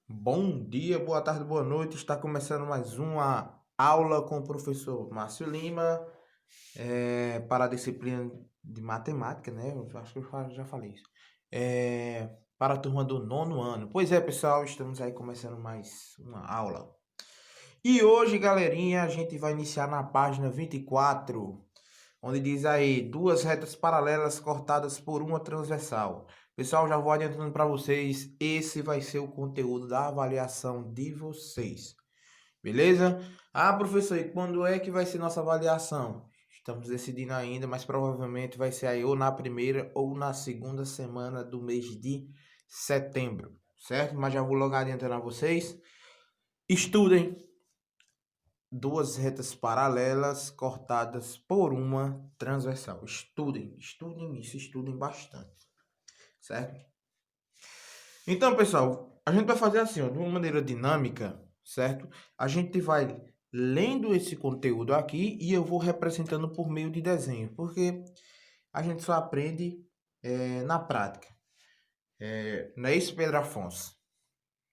Bom dia, boa tarde, boa noite. Está começando mais uma aula com o professor Márcio Lima, para a disciplina de matemática, né? Eu acho que já falei isso. Para a turma do nono ano. Pois é, pessoal, estamos aí começando mais uma aula. E hoje, galerinha, a gente vai iniciar na página 24, onde diz aí, duas retas paralelas cortadas por uma transversal. Pessoal, já vou adiantando para vocês, esse vai ser o conteúdo da avaliação de vocês. Beleza? Ah, professor, e quando é que vai ser nossa avaliação? Estamos decidindo ainda, mas provavelmente vai ser aí ou na primeira ou na segunda semana do mês de setembro, certo? Mas já vou logo adiantando a vocês. Estudem duas retas paralelas cortadas por uma transversal. Estudem isso, estudem bastante, certo? Então, pessoal, a gente vai fazer assim, ó, de uma maneira dinâmica, certo? A gente vai lendo esse conteúdo aqui e eu vou representando por meio de desenho, porque a gente só aprende na prática. Não é isso, Pedro Afonso?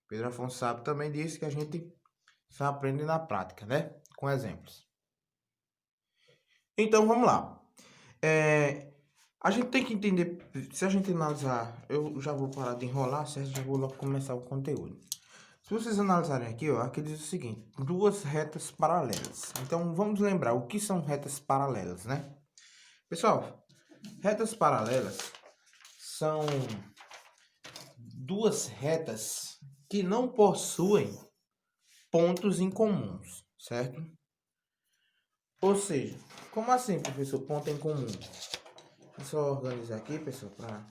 Pedro Afonso sabe também disso que a gente só aprende na prática, né? Com exemplos. Então, vamos lá. A gente tem que entender, se a gente analisar, eu já vou parar de enrolar, certo? Já vou logo começar o conteúdo. Se vocês analisarem aqui, ó, aqui diz o seguinte, duas retas paralelas. Então, vamos lembrar o que são retas paralelas, né? Pessoal, retas paralelas são duas retas que não possuem pontos em comuns, certo? Ou seja, como assim, professor, ponto em comum? Deixa eu só organizar aqui, pessoal, para...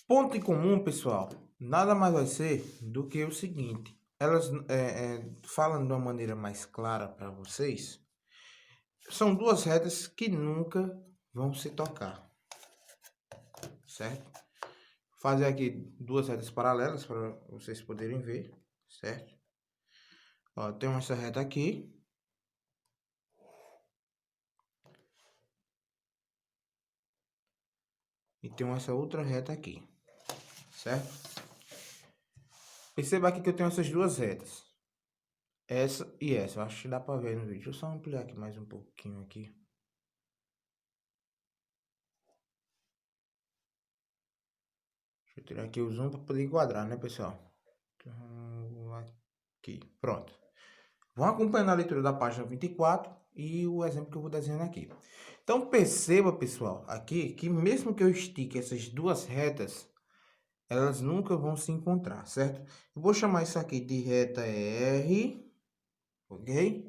Ponto em comum, pessoal, nada mais vai ser do que o seguinte. Elas, falando de uma maneira mais clara para vocês, são duas retas que nunca vão se tocar, certo? Vou fazer aqui duas retas paralelas para vocês poderem ver, certo? Ó, tem essa reta aqui. E tem essa outra reta aqui, certo? Perceba aqui que eu tenho essas duas retas. Essa e essa. Eu acho que dá para ver no vídeo. Deixa eu só ampliar aqui mais um pouquinho aqui. Deixa eu tirar aqui o zoom para poder enquadrar, né, pessoal? Então, aqui, pronto. Vão acompanhando a leitura da página 24 e o exemplo que eu vou desenhando aqui. Então, perceba, pessoal, aqui, que mesmo que eu estique essas duas retas, elas nunca vão se encontrar, certo? Eu vou chamar isso aqui de reta R, ok?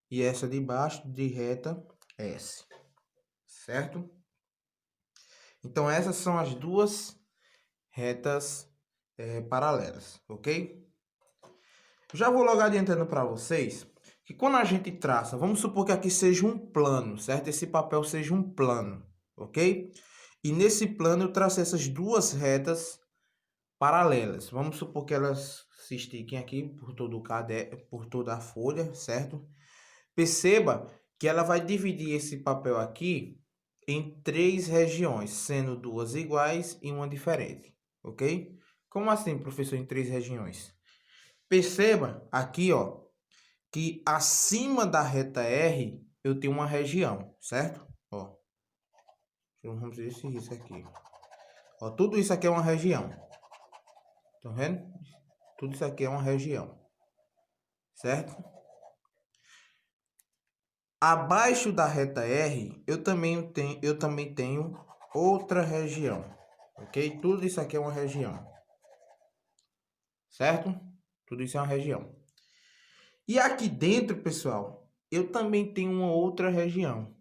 E essa de baixo de reta S, certo? Então, essas são as duas retas paralelas, ok? Já vou logo adiantando para vocês que quando a gente traça, vamos supor que aqui seja um plano, certo? Esse papel seja um plano, ok? E nesse plano eu tracei essas duas retas paralelas. Vamos supor que elas se estiquem aqui por todo o por toda a folha, certo? Perceba que ela vai dividir esse papel aqui em três regiões, sendo duas iguais e uma diferente, ok? Como assim, professor, em três regiões? Perceba aqui, ó, que acima da reta R eu tenho uma região, certo? Ó, vamos ver se isso aqui. Ó, tudo isso aqui é uma região. Estão vendo? Tudo isso aqui é uma região, certo? Abaixo da reta R eu também tenho outra região, ok? Tudo isso aqui é uma região, certo? Tudo isso é uma região. E aqui dentro, pessoal, eu também tenho uma outra região.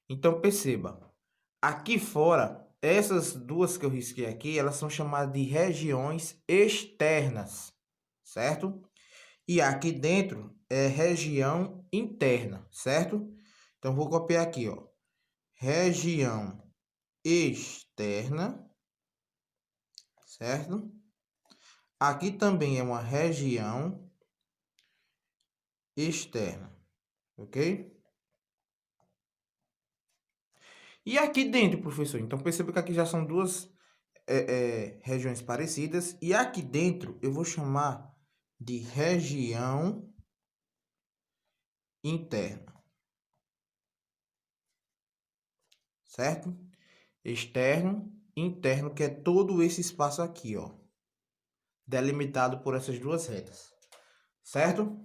Então perceba, aqui fora, essas duas que eu risquei aqui, elas são chamadas de regiões externas, certo? E aqui dentro é região interna, certo? Então vou copiar aqui, ó. Região externa, certo? Aqui também é uma região externa, ok? E aqui dentro, professor, então perceba que aqui já são duas regiões parecidas. E aqui dentro eu vou chamar de região interna. Certo? Externo, interno, que é todo esse espaço aqui, ó. Delimitado por essas duas retas. Certo?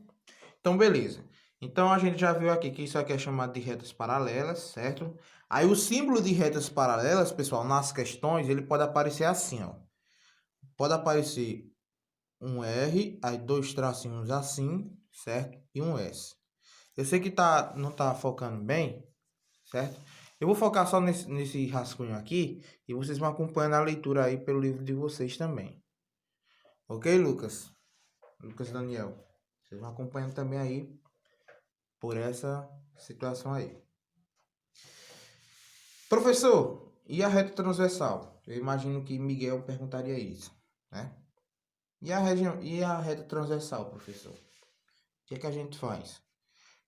Então, beleza. Então, a gente já viu aqui que isso aqui é chamado de retas paralelas, certo? Aí, o símbolo de retas paralelas, pessoal, nas questões, ele pode aparecer assim, ó. Pode aparecer um R, aí dois tracinhos assim, certo? E um S. Eu sei que não tá focando bem, certo? Eu vou focar só nesse rascunho aqui e vocês vão acompanhando a leitura aí pelo livro de vocês também. Ok, Lucas? Lucas Daniel. Vocês vão acompanhando também aí por essa situação aí. Professor, e a reta transversal? Eu imagino que Miguel perguntaria isso, né? E a reta transversal, professor? O que é que a gente faz?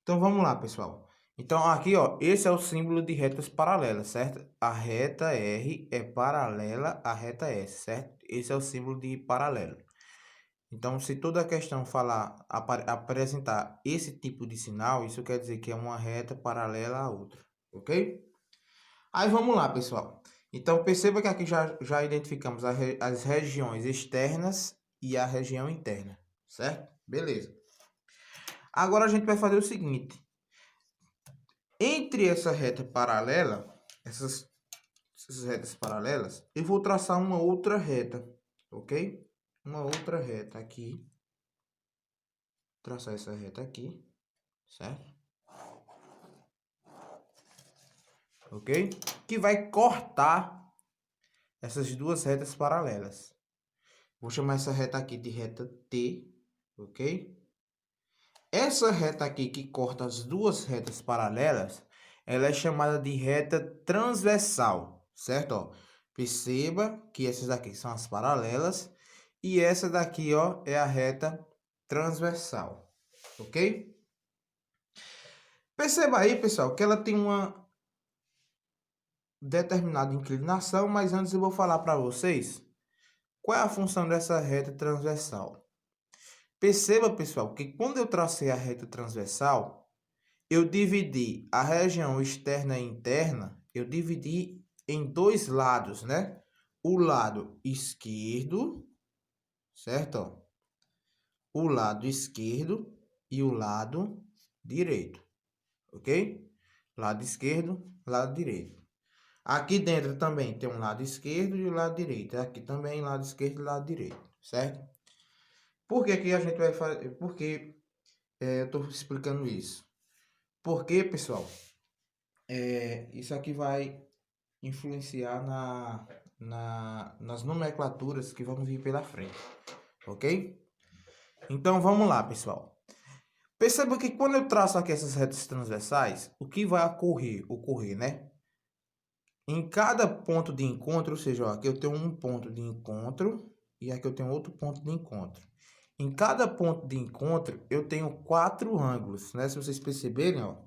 Então vamos lá, pessoal. Então aqui, ó, esse é o símbolo de retas paralelas, certo? A reta R é paralela à reta S, certo? Esse é o símbolo de paralelo. Então, se toda a questão apresentar esse tipo de sinal, isso quer dizer que é uma reta paralela à outra, ok? Aí vamos lá, pessoal. Então, perceba que aqui já identificamos as regiões externas e a região interna, certo? Beleza. Agora a gente vai fazer o seguinte. Entre essa reta paralela, essas retas paralelas, eu vou traçar uma outra reta, ok? Uma outra reta aqui. Traçar essa reta aqui, certo? Ok? Que vai cortar essas duas retas paralelas. Vou chamar essa reta aqui de reta T, ok? Essa reta aqui que corta as duas retas paralelas, ela é chamada de reta transversal, certo? Ó, perceba que essas aqui são as paralelas e essa daqui, ó, é a reta transversal, ok? Perceba aí, pessoal, que ela tem uma determinada inclinação, mas antes eu vou falar para vocês qual é a função dessa reta transversal. Perceba, pessoal, que quando eu tracei a reta transversal, eu dividi a região externa e interna, eu dividi em dois lados, né? O lado esquerdo, certo? O lado esquerdo e o lado direito, ok? Lado esquerdo, lado direito. Aqui dentro também tem um lado esquerdo e o lado direito. Aqui também lado esquerdo e lado direito, certo? Por que que a gente vai fazer? Por que eu estou explicando isso? Porque, pessoal, isso aqui vai influenciar nas nomenclaturas que vão vir pela frente, ok? Então vamos lá, pessoal. Perceba que quando eu traço aqui essas retas transversais, o que vai ocorrer, né? Em cada ponto de encontro, ou seja, ó, aqui eu tenho um ponto de encontro e aqui eu tenho outro ponto de encontro. Em cada ponto de encontro, eu tenho 4 ângulos, né? Se vocês perceberem, ó,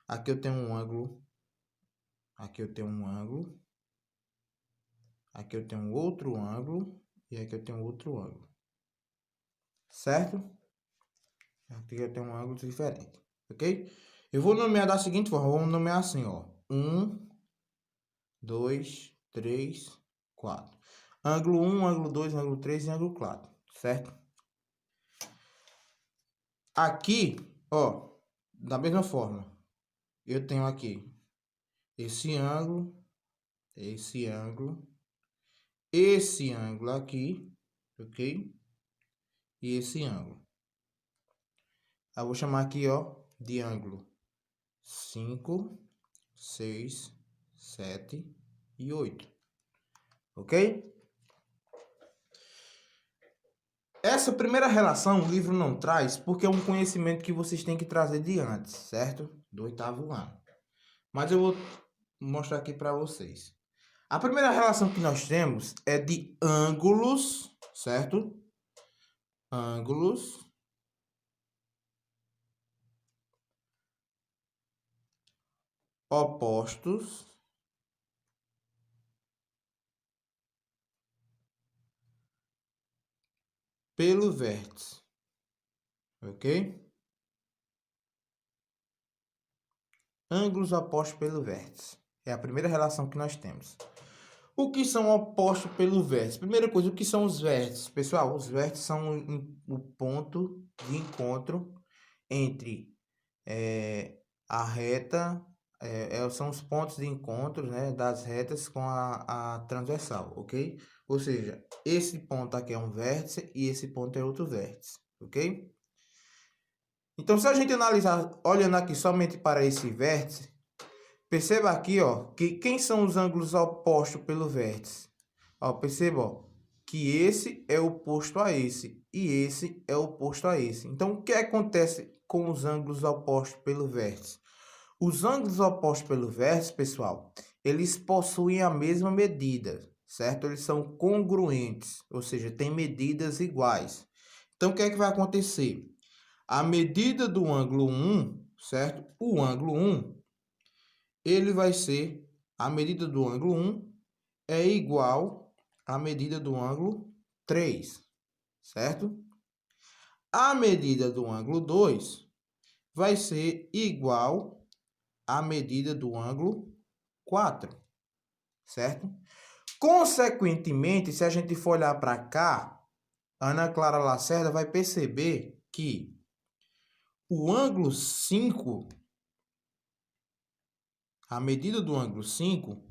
aqui eu tenho um ângulo, aqui eu tenho um ângulo, aqui eu tenho outro ângulo e aqui eu tenho outro ângulo. Certo? Aqui eu tenho um ângulo diferente, ok? Eu vou nomear da seguinte forma, vamos nomear assim, ó. 1, 2, 3, 4. Ângulo 1, ângulo 2, ângulo 3 e ângulo 4, certo? Aqui, ó, da mesma forma, eu tenho aqui esse ângulo, esse ângulo, esse ângulo aqui, ok? E esse ângulo. Eu vou chamar aqui, ó, de ângulo 5, 6, 7 e 8, ok? Essa primeira relação o livro não traz porque é um conhecimento que vocês têm que trazer de antes, certo? Do 8º ano. Mas eu vou mostrar aqui para vocês. A primeira relação que nós temos é de ângulos, certo? Ângulos opostos pelo vértice. Ok? Ângulos opostos pelo vértice. É a primeira relação que nós temos. O que são opostos pelo vértice? Primeira coisa, o que são os vértices? Pessoal, os vértices são o ponto de encontro entre a reta, são os pontos de encontro, né, das retas com a transversal, ok? Ou seja, esse ponto aqui é um vértice e esse ponto é outro vértice, ok? Então, se a gente analisar, olhando aqui somente para esse vértice, perceba aqui, ó, que quem são os ângulos opostos pelo vértice? Ó, perceba, ó, que esse é oposto a esse e esse é oposto a esse. Então, o que acontece com os ângulos opostos pelo vértice? Os ângulos opostos pelo vértice, pessoal, eles possuem a mesma medida, certo? Eles são congruentes, ou seja, têm medidas iguais. Então, o que é que vai acontecer? A medida do ângulo 1, certo? O ângulo 1, ele vai ser, a medida do ângulo 1 é igual à medida do ângulo 3, certo? A medida do ângulo 2 vai ser igual à medida do ângulo 4, certo? Consequentemente, se a gente for olhar para cá, a Ana Clara Lacerda vai perceber que o ângulo 5, a medida do ângulo 5,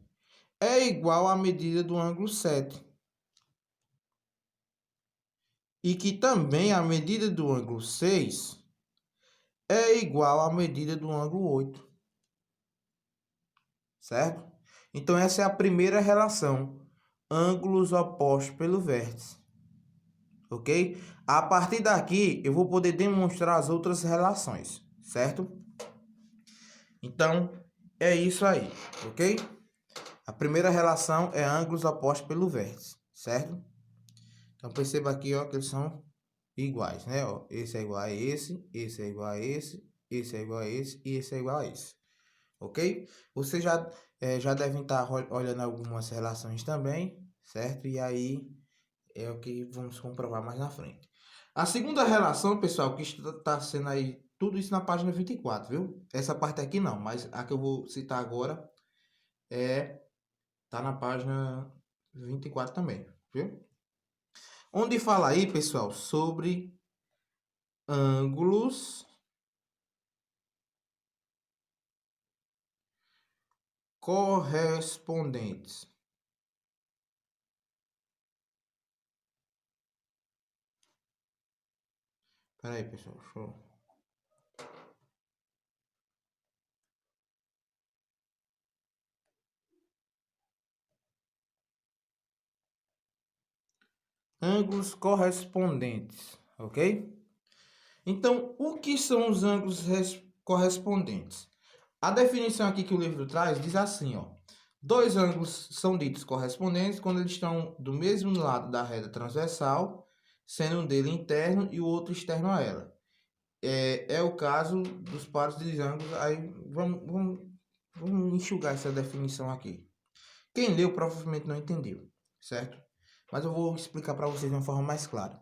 é igual à medida do ângulo 7. E que também a medida do ângulo 6 é igual à medida do ângulo 8. Certo? Então, essa é a primeira relação. Ângulos opostos pelo vértice. Ok? A partir daqui, eu vou poder demonstrar as outras relações. Certo? Então, é isso aí. Ok? A primeira relação é ângulos opostos pelo vértice. Certo? Então, perceba aqui, ó, que eles são iguais, né? Ó, esse é igual a esse é igual a esse é igual a esse e esse é igual a esse. Ok? Vocês já devem estar olhando algumas relações também, certo? E aí é o que vamos comprovar mais na frente. A segunda relação, pessoal, que está sendo aí, tudo isso na página 24, viu? Essa parte aqui não, mas a que eu vou citar agora tá na página 24 também, viu? Onde fala aí, pessoal, sobre ângulos correspondentes. Espera aí, pessoal, deixa eu... Ângulos correspondentes, ok? Então, o que são os ângulos correspondentes? A definição aqui que o livro traz diz assim, ó. Dois ângulos são ditos correspondentes quando eles estão do mesmo lado da reta transversal, sendo um dele interno e o outro externo a ela. É o caso dos pares de ângulos. Aí vamos enxugar essa definição aqui. Quem leu provavelmente não entendeu, certo? Mas eu vou explicar para vocês de uma forma mais clara.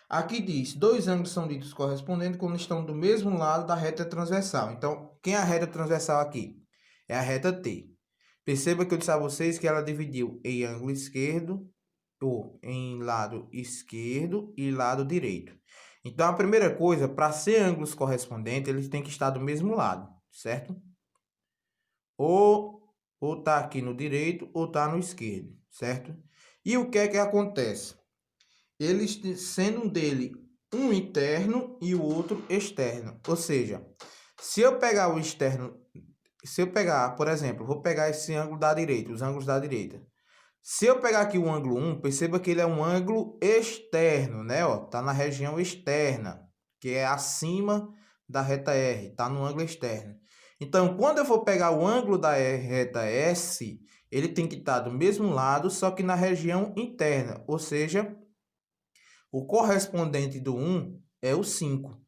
Aqui diz, dois ângulos são ditos correspondentes quando estão do mesmo lado da reta transversal. Então, quem é a reta transversal aqui? É a reta T. Perceba que eu disse a vocês que ela dividiu em ângulo esquerdo, ou em lado esquerdo e lado direito. Então, a primeira coisa, para ser ângulos correspondentes, eles têm que estar do mesmo lado, certo? Ou tá aqui no direito ou tá no esquerdo, certo? E o que é que acontece? Eles sendo um dele um interno e o outro externo. Ou seja, se eu pegar o externo, se eu pegar, por exemplo, vou pegar esse ângulo da direita, os ângulos da direita. Se eu pegar aqui o ângulo 1, perceba que ele é um ângulo externo, né? Ó, tá na região externa, que é acima da reta R, tá no ângulo externo. Então, quando eu for pegar o ângulo da reta S, ele tem que estar do mesmo lado, só que na região interna, ou seja, o correspondente do 1 é o 5.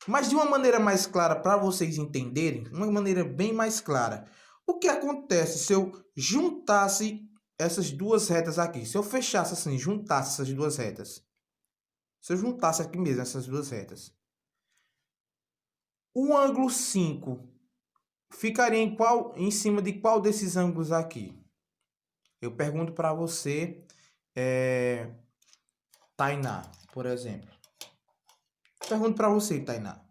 Mas de uma maneira mais clara, para vocês entenderem, uma maneira bem mais clara, o que acontece se eu juntasse essas duas retas aqui? Se eu fechasse assim, juntasse essas duas retas, Se eu juntasse aqui mesmo essas duas retas, o ângulo 5 ficaria em cima de qual desses ângulos aqui? Eu pergunto para você, Tainá, por exemplo. Pergunto para você, Tainá.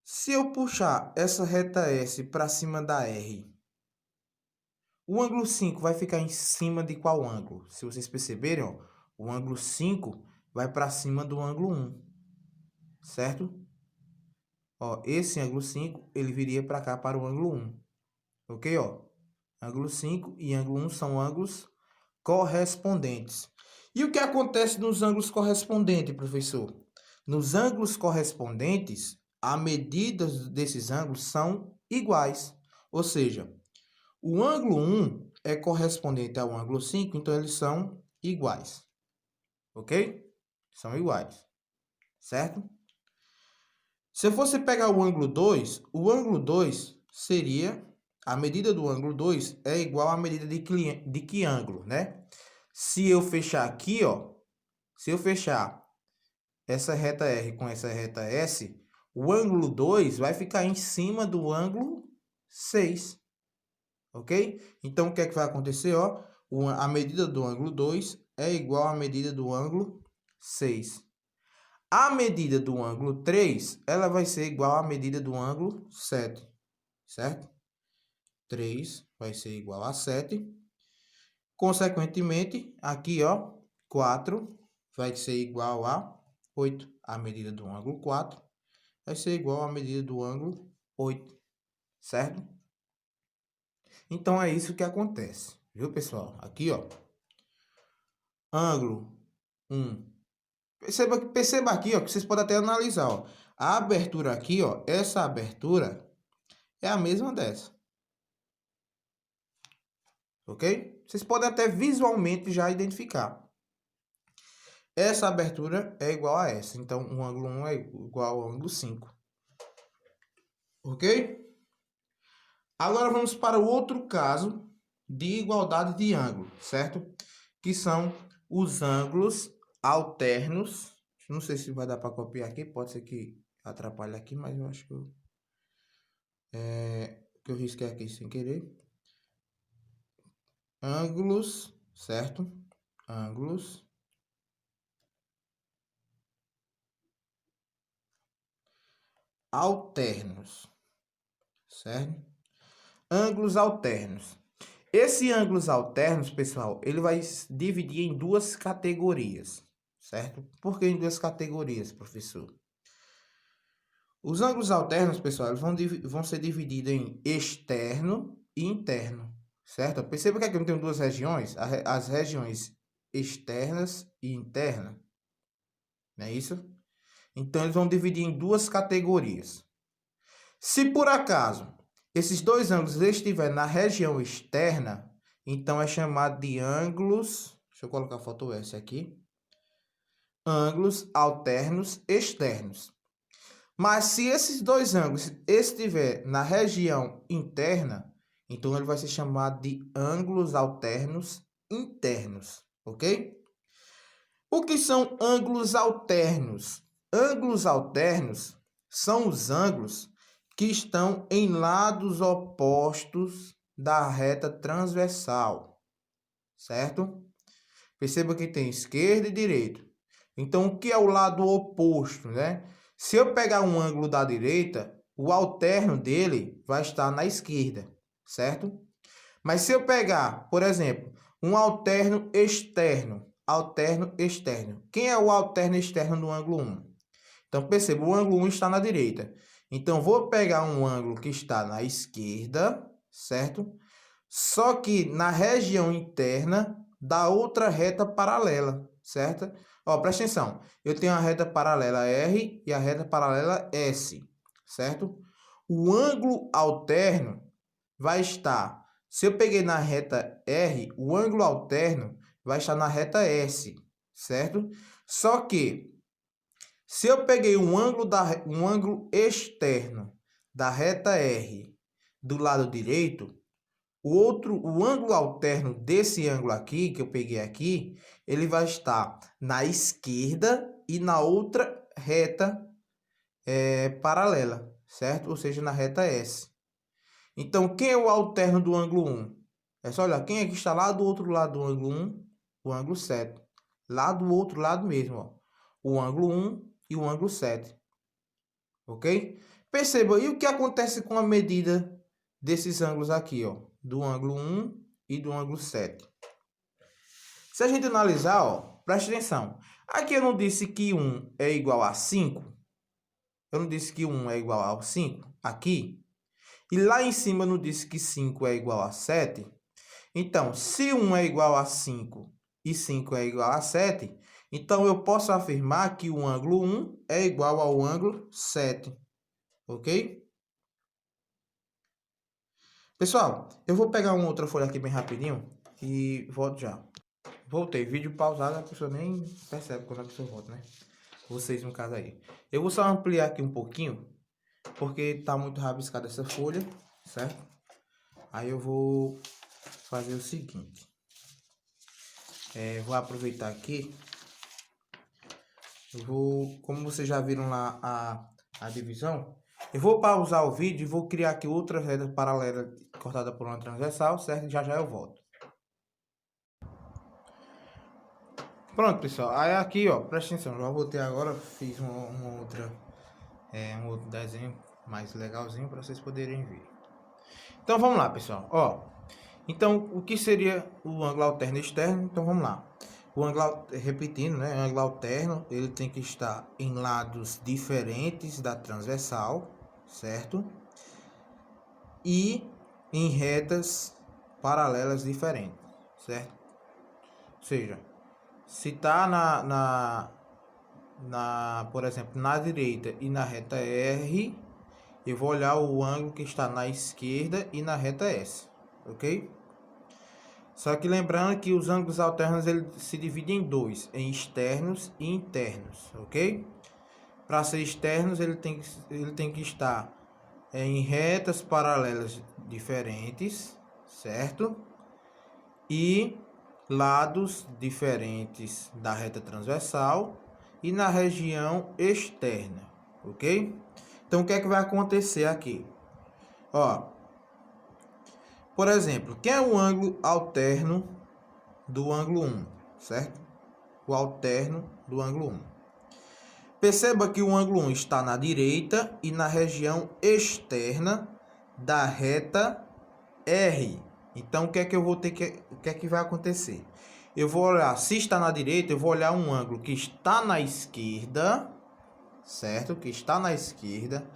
Se eu puxar essa reta S para cima da R, o ângulo 5 vai ficar em cima de qual ângulo? Se vocês perceberem, ó, o ângulo 5 vai para cima do ângulo 1, certo? Ó, esse ângulo 5, ele viria para cá, para o ângulo 1. Ok, ó? Ângulo 5 e ângulo 1 são ângulos correspondentes. E o que acontece nos ângulos correspondentes, professor? Nos ângulos correspondentes, a medida desses ângulos são iguais. Ou seja, o ângulo 1 é correspondente ao ângulo 5, então eles são iguais. Ok? São iguais. Certo? Se eu fosse pegar o ângulo 2 seria... A medida do ângulo 2 é igual à medida de que ângulo, né? Se eu fechar aqui, ó, se eu fechar essa reta R com essa reta S, o ângulo 2 vai ficar em cima do ângulo 6, ok? Então, o que é que vai acontecer, ó? A medida do ângulo 2 é igual à medida do ângulo 6. A medida do ângulo 3, ela vai ser igual à medida do ângulo 7, certo? 3 vai ser igual a 7. Consequentemente, aqui, ó, 4 vai ser igual a 8. A medida do ângulo 4 vai ser igual à medida do ângulo 8, certo? Então, é isso que acontece, viu, pessoal? Aqui, ó, ângulo 1. Perceba aqui, ó, que vocês podem até analisar, ó. A abertura aqui, ó, essa abertura é a mesma dessa. Ok? Vocês podem até visualmente já identificar. Essa abertura é igual a essa. Então, o ângulo 1 é igual ao ângulo 5. Ok? Agora, vamos para o outro caso de igualdade de ângulo, certo? Que são os ângulos alternos. Não sei se vai dar para copiar aqui. Pode ser que atrapalhe aqui, mas eu acho que eu risquei aqui sem querer. Ângulos, certo? Ângulos alternos, certo? Ângulos alternos. Esse ângulos alternos, pessoal, ele vai dividir em duas categorias, certo? Por que em duas categorias, professor? Os ângulos alternos, pessoal, eles vão ser divididos em externo e interno, certo? Perceba que aqui eu tenho duas regiões, as regiões externas e internas, não é isso? Então, eles vão dividir em duas categorias. Se por acaso esses dois ângulos estiverem na região externa, então é chamado de ângulos, deixa eu colocar a foto S aqui, ângulos alternos externos. Mas se esses dois ângulos estiverem na região interna, então ele vai ser chamado de ângulos alternos internos, ok? O que são ângulos alternos? Ângulos alternos são os ângulos que estão em lados opostos da reta transversal, certo? Perceba que tem esquerda e direita. Então, o que é o lado oposto, né? Se eu pegar um ângulo da direita, o alterno dele vai estar na esquerda, certo? Mas se eu pegar, por exemplo, um alterno externo, quem é o alterno externo do ângulo 1? Então, perceba, o ângulo 1 está na direita. Então, vou pegar um ângulo que está na esquerda, certo? Só que na região interna da outra reta paralela, certo? Ó, presta atenção. Eu tenho a reta paralela R e a reta paralela S, certo? O ângulo alterno vai estar... Se eu peguei na reta R, o ângulo alterno vai estar na reta S, certo? Só que se eu peguei um ângulo externo da reta R do lado direito, o ângulo alterno desse ângulo aqui, que eu peguei aqui, ele vai estar na esquerda e na outra reta paralela, certo? Ou seja, na reta S. Então, quem é o alterno do ângulo 1? É só olhar, quem é que está lá do outro lado do ângulo 1? O ângulo 7. Lá do outro lado mesmo, ó. O ângulo 1 e o ângulo 7. Ok? Perceba, e o que acontece com a medida desses ângulos aqui, ó? Do ângulo 1 e do ângulo 7. Se a gente analisar, ó, preste atenção. Aqui eu não disse que 1 é igual a 5. Eu não disse que 1 é igual a 5 aqui. E lá em cima eu não disse que 5 é igual a 7. Então, se 1 é igual a 5 e 5 é igual a 7, então eu posso afirmar que o ângulo 1 é igual ao ângulo 7. Ok? Pessoal, eu vou pegar uma outra folha aqui bem rapidinho e volto já. Voltei, vídeo pausado, a pessoa nem percebe quando a pessoa volta, né? Vocês no caso aí. Eu vou só ampliar aqui um pouquinho, porque tá muito rabiscada essa folha, certo? Aí eu vou fazer o seguinte. Vou aproveitar aqui. Como vocês já viram lá a divisão, eu vou pausar o vídeo e vou criar aqui outra reta paralela cortada por uma transversal, certo? Já eu volto. Pronto, pessoal. Aí aqui, ó, presta atenção. Já voltei agora, fiz um outro desenho mais legalzinho para vocês poderem ver. Então vamos lá, pessoal. Ó, então o que seria o ângulo alterno externo? Então vamos lá. O ângulo, repetindo, né? O ângulo alterno, ele tem que estar em lados diferentes da transversal, certo? E em retas paralelas diferentes, certo? Ou seja, se está por exemplo, na direita e na reta R, eu vou olhar o ângulo que está na esquerda e na reta S, ok? Só que lembrando que os ângulos alternos ele se dividem em dois, em externos e internos, ok? Para ser externos ele tem que estar em retas paralelas diferentes, certo? E lados diferentes da reta transversal e na região externa, ok? Então, o que é que vai acontecer aqui? Ó, por exemplo, quem é o ângulo alterno do ângulo 1, certo? O alterno do ângulo 1. Perceba que o ângulo 1 está na direita e na região externa da reta R. Então, o que é que eu vou ter o que é que vai acontecer? Eu vou olhar, se está na direita, eu vou olhar um ângulo que está na esquerda, certo? Que está na esquerda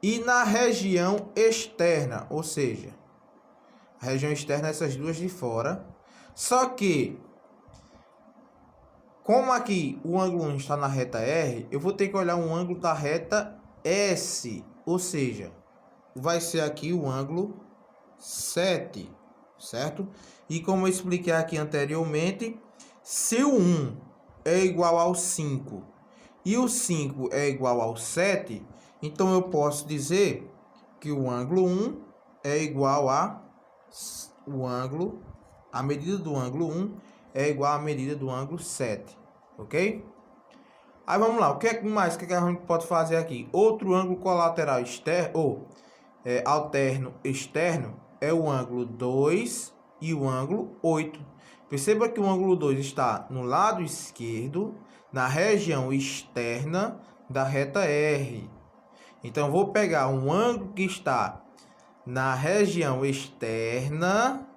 e na região externa, ou seja, a região externa é essas duas de fora. Só que, como aqui o ângulo 1 está na reta R, eu vou ter que olhar um ângulo da reta S, ou seja, vai ser aqui o ângulo 7, certo? E como eu expliquei aqui anteriormente, se o 1 é igual ao 5 e o 5 é igual ao 7, então eu posso dizer que o ângulo 1 é igual a medida do ângulo 1 é igual à medida do ângulo 7, ok? Aí vamos lá, o que mais que a gente pode fazer aqui? Outro ângulo colateral externo, ou alterno externo, é o ângulo 2 e o ângulo 8. Perceba que o ângulo 2 está no lado esquerdo, na região externa da reta R. Então, vou pegar um ângulo que está na região externa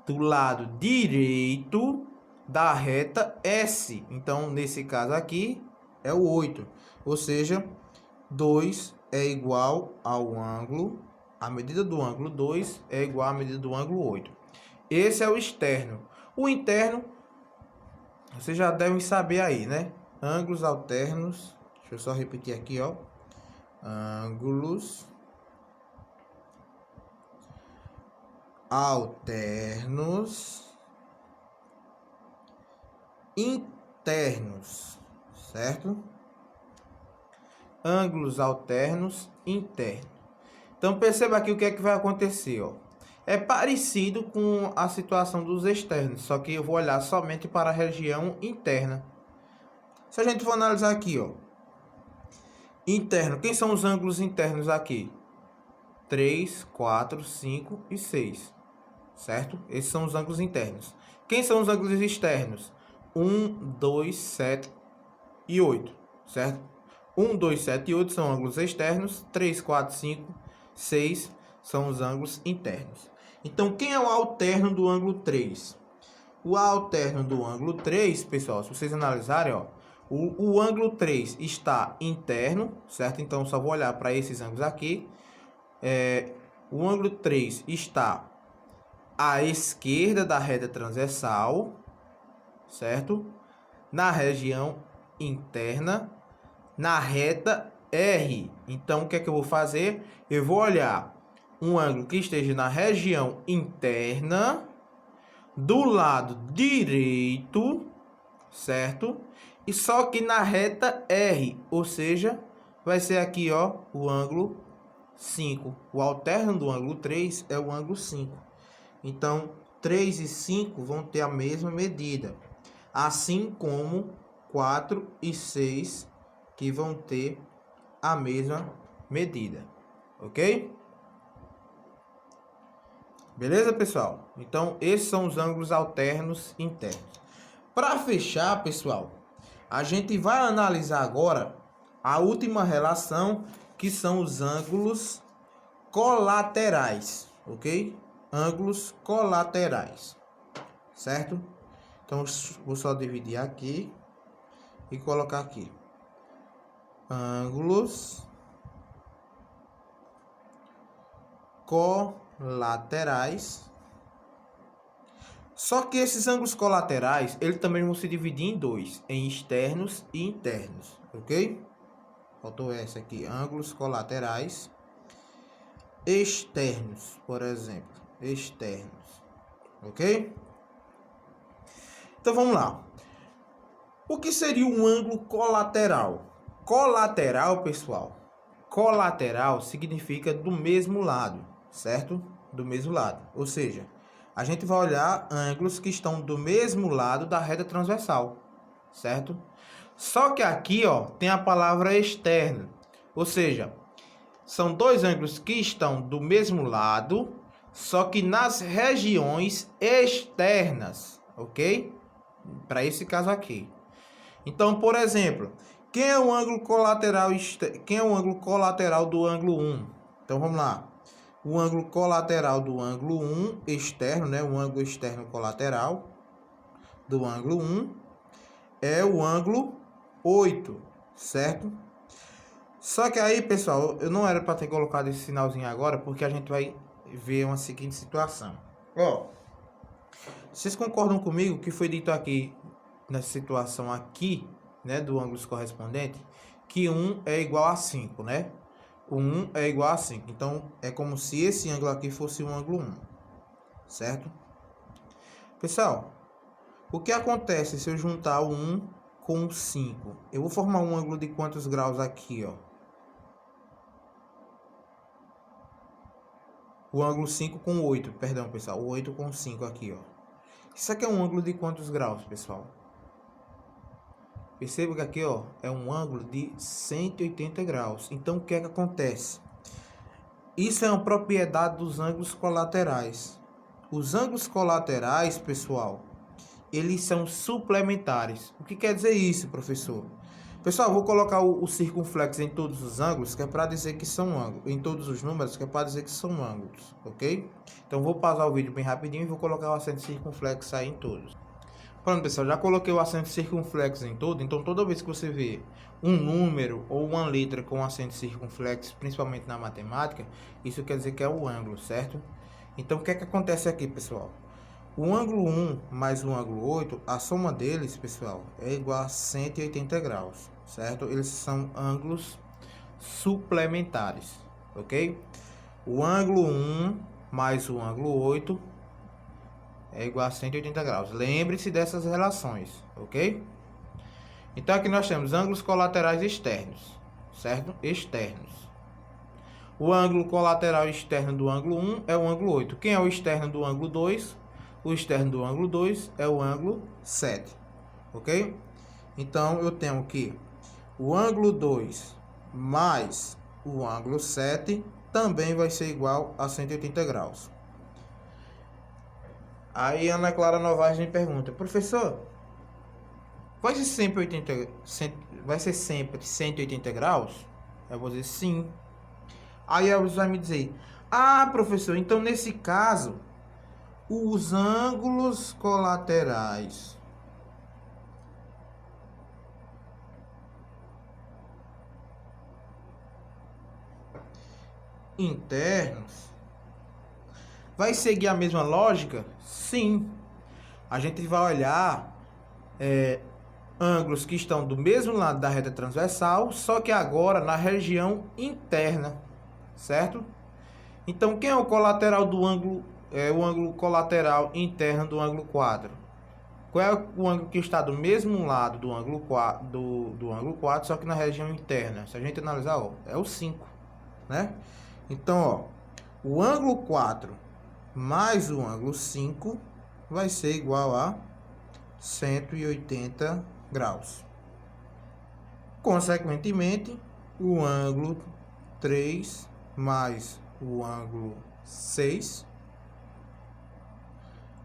do lado direito da reta S. Então, nesse caso aqui, é o 8. Ou seja, 2 é igual ao ângulo, a medida do ângulo 2 é igual à medida do ângulo 8. Esse é o externo. O interno, vocês já devem saber aí, né? Ângulos alternos. Deixa eu só repetir aqui, ó. Ângulos alternos internos, certo? Ângulos alternos internos. Então, perceba aqui o que é que vai acontecer, ó. É parecido com a situação dos externos, só que eu vou olhar somente para a região interna. Se a gente for analisar aqui, ó, interno, quem são os ângulos internos aqui? 3, 4, 5 e 6, certo? Esses são os ângulos internos. Quem são os ângulos externos? 1, 2, 7 e 8, certo? 1, 2, 7 e 8 são ângulos externos. 3, 4, 5, 6 são os ângulos internos. Então, quem é o alterno do ângulo 3? O alterno do ângulo 3, pessoal, se vocês analisarem, ó, o ângulo 3 está interno, certo? Então, só vou olhar para esses ângulos aqui. O ângulo 3 está à esquerda da reta transversal, certo? Na região interna, na reta R. Então, o que é que eu vou fazer? Eu vou olhar um ângulo que esteja na região interna, do lado direito, certo? E só que na reta R, ou seja, vai ser aqui, ó, o ângulo 5. O alterno do ângulo 3 é o ângulo 5. Então, 3 e 5 vão ter a mesma medida, assim como 4 e 6, que vão ter a mesma medida, ok? Beleza, pessoal? Então, esses são os ângulos alternos internos. Para fechar, pessoal, a gente vai analisar agora a última relação, que são os ângulos colaterais, ok? Ângulos colaterais, certo? Então, vou só dividir aqui e colocar aqui. Ângulos colaterais. Só que esses ângulos colaterais, eles também vão se dividir em dois, em externos e internos, ok? Faltou essa aqui, ângulos colaterais externos, por exemplo, externos, ok? Então vamos lá. O que seria um ângulo colateral? Colateral, pessoal, colateral significa do mesmo lado, certo? Do mesmo lado, ou seja, a gente vai olhar ângulos que estão do mesmo lado da reta transversal, certo? Só que aqui, ó, tem a palavra externo, ou seja, são dois ângulos que estão do mesmo lado, só que nas regiões externas, ok? Para esse caso aqui. Então, por exemplo, quem é o ângulo colateral quem é o ângulo colateral do ângulo 1? Então, vamos lá. O ângulo colateral do ângulo 1 externo, né? O ângulo externo colateral do ângulo 1 é o ângulo 8, certo? Só que aí, pessoal, eu não era para ter colocado esse sinalzinho agora, porque a gente vai ver uma seguinte situação. Ó, vocês concordam comigo que foi dito aqui, nessa situação aqui, né, do ângulo correspondente, que 1 é igual a 5, né? O 1 é igual a 5. Então, é como se esse ângulo aqui fosse um ângulo 1, certo? Pessoal, o que acontece se eu juntar o 1 com o 5? Eu vou formar um ângulo de quantos graus aqui, ó? O ângulo 5 com 8, perdão, pessoal. O 8 com 5 aqui, ó. Isso aqui é um ângulo de quantos graus, pessoal? Perceba que aqui, ó, é um ângulo de 180 graus. Então, o que é que acontece? Isso é uma propriedade dos ângulos colaterais. Os ângulos colaterais, pessoal, eles são suplementares. O que quer dizer isso, professor? Pessoal, vou colocar o circunflexo em todos os ângulos, que é para dizer que são ângulos. Em todos os números, que é para dizer que são ângulos, ok? Então, vou pausar o vídeo bem rapidinho e vou colocar o acento circunflexo aí em todos. Pronto, pessoal, já coloquei o acento circunflexo em todo, então toda vez que você vê um número ou uma letra com acento circunflexo, principalmente na matemática, isso quer dizer que é o ângulo, certo? Então, o que é que acontece aqui, pessoal? O ângulo 1 mais o ângulo 8, a soma deles, pessoal, é igual a 180 graus, certo? Eles são ângulos suplementares, ok? O ângulo 1 mais o ângulo 8 é igual a 180 graus. Lembre-se dessas relações, ok? Então, aqui nós temos ângulos colaterais externos, certo? Externos. O ângulo colateral externo do ângulo 1 é o ângulo 8. Quem é o externo do ângulo 2? O externo do ângulo 2 é o ângulo 7. Ok? Então, eu tenho que o ângulo 2 mais o ângulo 7 também vai ser igual a 180 graus. Aí Ana Clara Novaes me pergunta, professor, vai ser sempre 180 graus? Eu vou dizer sim. Aí ela vai me dizer, professor, então nesse caso, os ângulos colaterais internos vai seguir a mesma lógica? Sim. A gente vai olhar ângulos que estão do mesmo lado da reta transversal, só que agora na região interna, certo? Então, quem é o colateral do ângulo? É o ângulo colateral interno do ângulo 4. Qual é o ângulo que está do mesmo lado do ângulo 4, do ângulo 4, só que na região interna? Se a gente analisar, ó, é o 5, né? Então, ó, o ângulo 4 mais o ângulo 5 vai ser igual a 180 graus. Consequentemente, o ângulo 3 mais o ângulo 6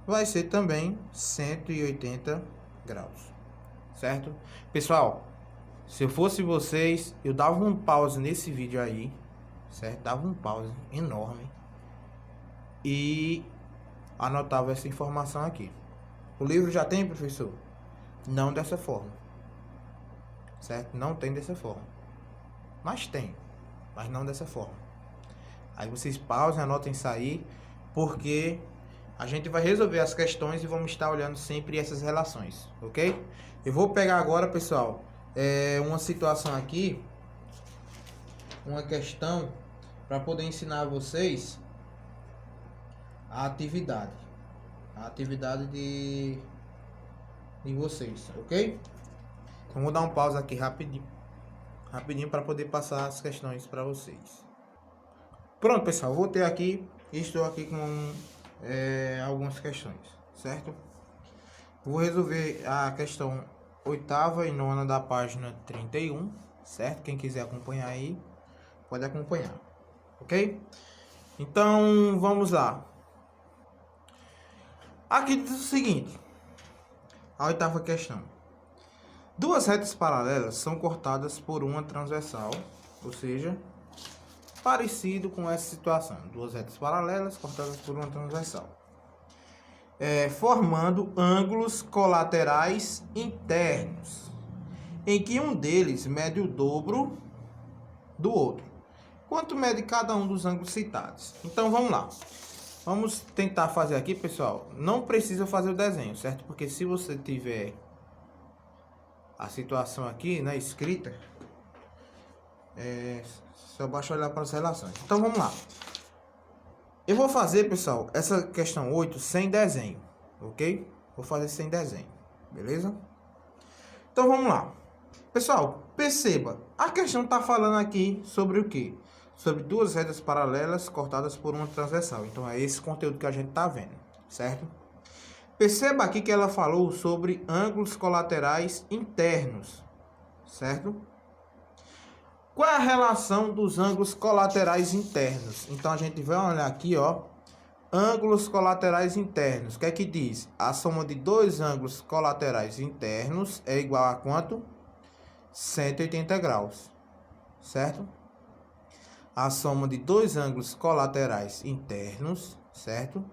vai ser também 180 graus, certo? Pessoal, se eu fosse vocês, eu dava um pause nesse vídeo aí, certo? Dava um pause enorme e anotava essa informação aqui. O livro já tem, professor? Não dessa forma, certo? Não tem dessa forma, mas tem, mas não dessa forma. Aí vocês pausem, anotem isso aí, porque a gente vai resolver as questões e vamos estar olhando sempre essas relações, ok? Eu vou pegar agora, pessoal, uma situação aqui, uma questão, para poder ensinar a vocês a atividade de vocês, ok? Então vou dar um pause aqui rapidinho para poder passar as questões para vocês. Pronto, pessoal, vou ter aqui, estou aqui com algumas questões, certo? Vou resolver a questão 8ª e 9ª da página 31, certo? Quem quiser acompanhar aí, pode acompanhar, ok? Então, vamos lá. Aqui diz o seguinte, a 8ª questão. Duas retas paralelas são cortadas por uma transversal, ou seja, parecido com essa situação. Duas retas paralelas cortadas por uma transversal. Formando ângulos colaterais internos, em que um deles mede o dobro do outro. Quanto mede cada um dos ângulos citados? Então, vamos lá. Vamos tentar fazer aqui, pessoal. Não precisa fazer o desenho, certo? Porque se você tiver a situação aqui, né, escrita, só basta olhar para as relações. Então, vamos lá. Eu vou fazer, pessoal, essa questão 8 sem desenho, ok? Vou fazer sem desenho, beleza? Então, vamos lá. Pessoal, perceba, a questão está falando aqui sobre o quê? Sobre duas retas paralelas cortadas por uma transversal. Então, é esse conteúdo que a gente está vendo, certo? Perceba aqui que ela falou sobre ângulos colaterais internos, certo? Qual é a relação dos ângulos colaterais internos? Então, a gente vai olhar aqui, ó, ângulos colaterais internos. O que é que diz? A soma de dois ângulos colaterais internos é igual a quanto? 180 graus, certo? A soma de dois ângulos colaterais internos, certo?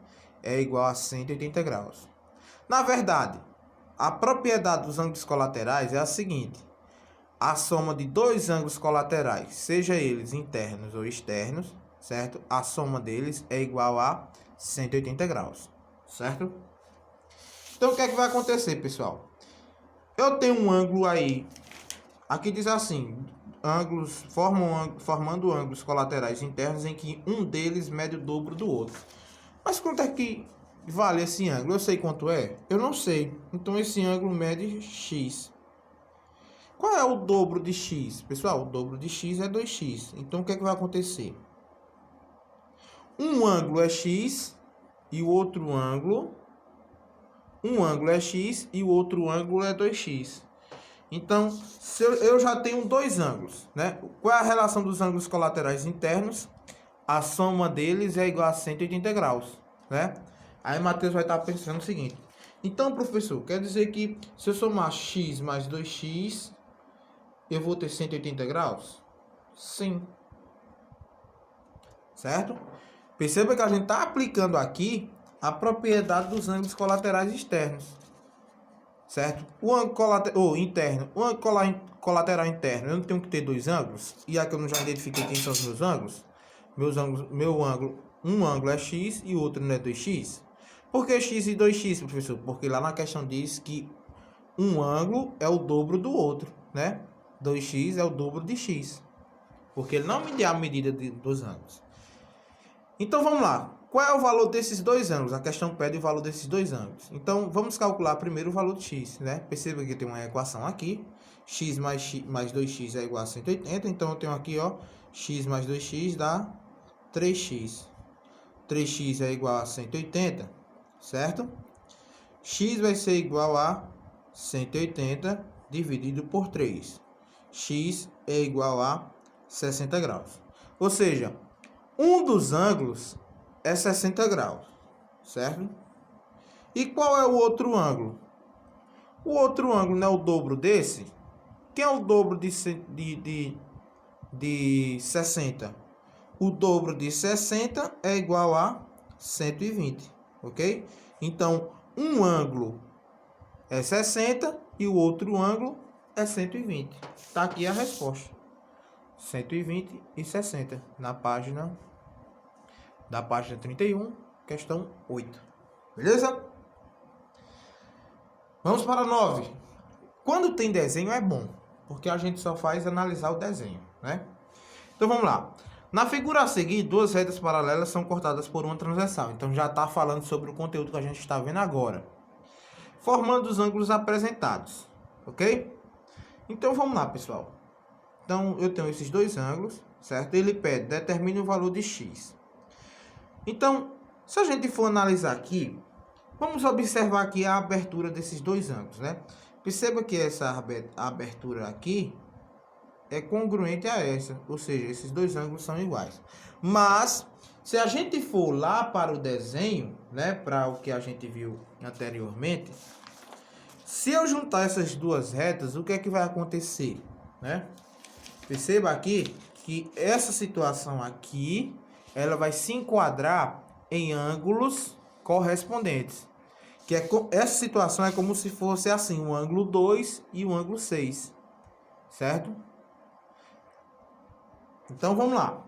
É igual a 180 graus. Na verdade, a propriedade dos ângulos colaterais é a seguinte. A soma de dois ângulos colaterais, seja eles internos ou externos, certo? A soma deles é igual a 180 graus, certo? Então, o que é que vai acontecer, pessoal? Eu tenho um ângulo aí, aqui diz assim, formando ângulos colaterais internos em que um deles mede o dobro do outro. Mas quanto é que vale esse ângulo? Eu sei quanto é? Eu não sei. Então, esse ângulo mede x. Qual é o dobro de x? Pessoal, o dobro de x é 2x. Então, o que é que vai acontecer? um ângulo é x e o outro ângulo... Um ângulo é x e o outro ângulo é 2x. Então, se eu já tenho dois ângulos, né? Qual é a relação dos ângulos colaterais internos? A soma deles é igual a 180 graus, né? Aí Matheus vai estar pensando o seguinte. Então, professor, quer dizer que se eu somar x mais 2x, eu vou ter 180 graus? Sim. Certo? Perceba que a gente está aplicando aqui a propriedade dos ângulos colaterais externos. Certo? O ângulo interno, o ângulo colateral interno, eu não tenho que ter dois ângulos. E aqui eu não já identifiquei quem são os meus ângulos. Um ângulo é x e o outro não é 2x. Por que x e 2x, professor? Porque lá na questão diz que um ângulo é o dobro do outro, né? 2x é o dobro de x. Porque ele não me deu a medida dos ângulos. Então vamos lá. Qual é o valor desses dois ângulos? A questão pede o valor desses dois ângulos. Então vamos calcular primeiro o valor de x, né? Perceba que tem uma equação aqui. X mais 2x é igual a 180. Então eu tenho aqui, ó, x mais 2x dá 3x. 3x é igual a 180, certo? X vai ser igual a 180 dividido por 3. X é igual a 60 graus. Ou seja, um dos ângulos é 60 graus, certo? E qual é o outro ângulo? O outro ângulo não é o dobro desse? Quem é o dobro de 60? O dobro de 60 é igual a 120, ok? Então, um ângulo é 60 e o outro ângulo é 120. Está aqui a resposta. 120 e 60 na página 31, questão 8. Beleza? Vamos para 9. Quando tem desenho é bom, porque a gente só faz analisar o desenho, né? Então vamos lá. Na figura a seguir, duas retas paralelas são cortadas por uma transversal. Então já está falando sobre o conteúdo que a gente está vendo agora. Formando os ângulos apresentados, ok? Então vamos lá, pessoal. Então eu tenho esses dois ângulos, certo? Ele pede, determine o valor de x. Então, se a gente for analisar aqui, vamos observar aqui a abertura desses dois ângulos, né? Perceba que essa abertura aqui é congruente a essa, ou seja, esses dois ângulos são iguais. Mas, se a gente for lá para o desenho, né, para o que a gente viu anteriormente, se eu juntar essas duas retas, o que é que vai acontecer, né? Perceba aqui que essa situação aqui, ela vai se enquadrar em ângulos correspondentes. Que essa situação é como se fosse assim, o ângulo 2 e o ângulo 6, certo? Então, vamos lá.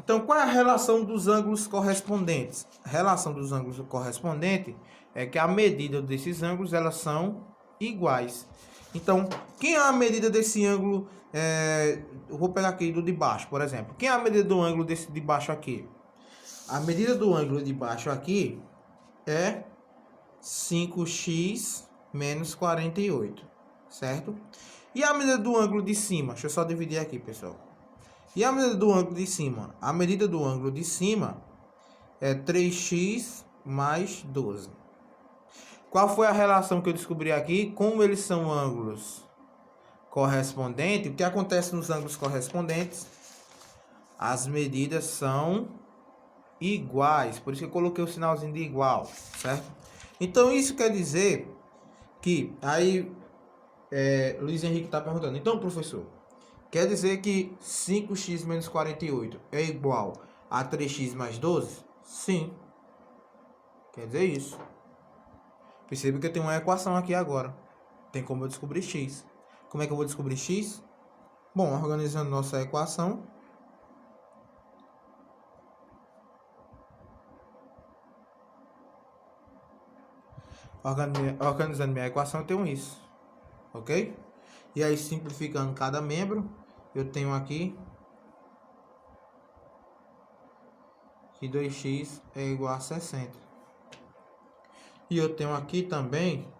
Então, qual é a relação dos ângulos correspondentes? A relação dos ângulos correspondentes é que a medida desses ângulos, elas são iguais. Então, quem é a medida desse ângulo? Eu vou pegar aqui do de baixo, por exemplo. Quem é a medida do ângulo desse de baixo aqui? A medida do ângulo de baixo aqui é 5x menos 48, certo? E a medida do ângulo de cima? Deixa eu só dividir aqui, pessoal. E a medida do ângulo de cima? A medida do ângulo de cima é 3x mais 12. Qual foi a relação que eu descobri aqui? Como eles são ângulos correspondentes, o que acontece nos ângulos correspondentes? As medidas são iguais. Por isso que eu coloquei o sinalzinho de igual, certo? Então, isso quer dizer que... Aí, Luiz Henrique está perguntando. Então, professor, quer dizer que 5x menos 48 é igual a 3x mais 12? Sim. Quer dizer isso. Percebe que eu tenho uma equação aqui agora. Tem como eu descobrir x. Como é que eu vou descobrir x? Bom, organizando nossa equação. Organizando minha equação, eu tenho isso. Ok? E aí, simplificando cada membro, eu tenho aqui que 2x é igual a 60. E eu tenho aqui também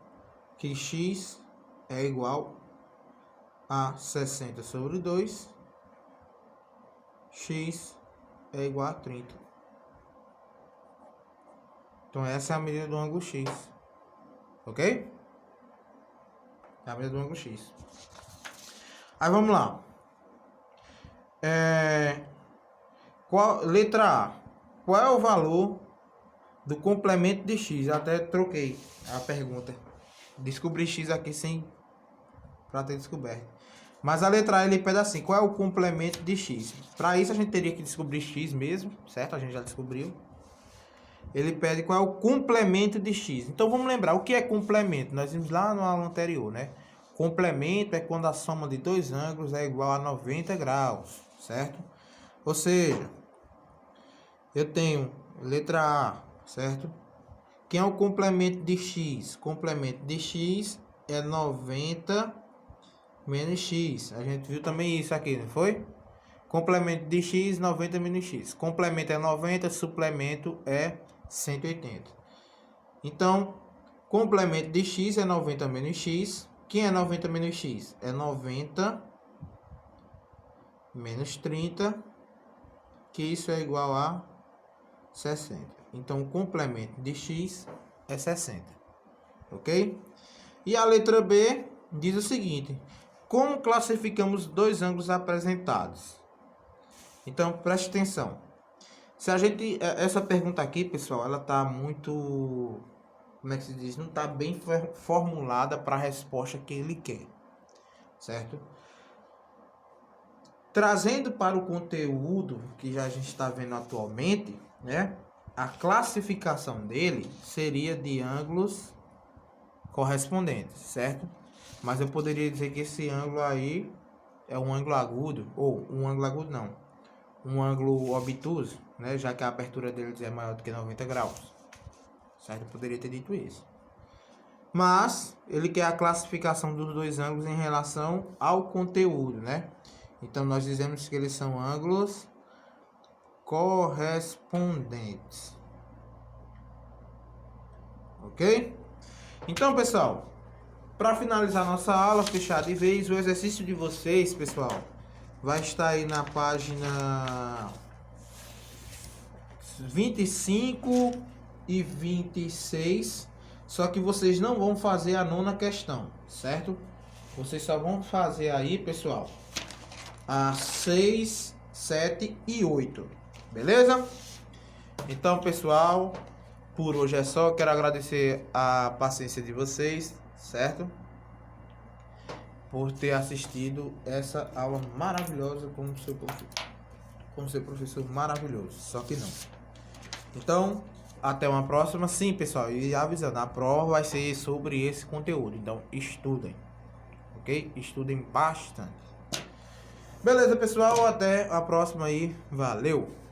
que x é igual a 60 sobre 2. X é igual a 30. Então essa é a medida do ângulo X. Ok? É a medida do ângulo X. Aí vamos lá. Letra A. Qual é o valor do complemento de X? Eu até troquei a pergunta. Descobri X aqui sem para ter descoberto. Mas a letra A ele pede assim: qual é o complemento de X? Para isso a gente teria que descobrir X mesmo, certo? A gente já descobriu. Ele pede qual é o complemento de X. Então vamos lembrar o que é complemento. Nós vimos lá no aula anterior, né? Complemento é quando a soma de dois ângulos é igual a 90 graus, certo? Ou seja, eu tenho letra A, certo? Quem é o complemento de X? Complemento de X é 90 menos X. A gente viu também isso aqui, não foi? Complemento de X, 90 menos X. Complemento é 90, suplemento é 180. Então, complemento de X é 90 menos X. Quem é 90 menos X? É 90 menos 30, que isso é igual a 60. Então, o complemento de X é 60. Ok? E a letra B diz o seguinte: como classificamos dois ângulos apresentados? Então, preste atenção. Se a gente... Essa pergunta aqui, pessoal, ela tá muito... Como é que se diz? Não tá bem formulada para a resposta que ele quer. Certo? Trazendo para o conteúdo que já a gente está vendo atualmente, né? A classificação dele seria de ângulos correspondentes, certo? Mas eu poderia dizer que esse ângulo aí é um ângulo agudo, ou um ângulo agudo não, um ângulo obtuso, né? Já que a abertura deles é maior do que 90 graus, certo? Eu poderia ter dito isso. Mas ele quer a classificação dos dois ângulos em relação ao conteúdo, né? Então nós dizemos que eles são ângulos correspondentes. Ok? Então, pessoal, para finalizar nossa aula, fechar de vez, o exercício de vocês, pessoal, vai estar aí na página 25 e 26. Só que vocês não vão fazer a nona questão, certo? Vocês só vão fazer aí, pessoal, a 6, 7 e 8. Beleza? Então, pessoal, por hoje é só. Quero agradecer a paciência de vocês, certo? Por ter assistido essa aula maravilhosa com seu professor maravilhoso. Só que não. Então, até uma próxima. Sim, pessoal, e avisando, a prova vai ser sobre esse conteúdo. Então, estudem. Ok? Estudem bastante. Beleza, pessoal? Até a próxima aí. Valeu!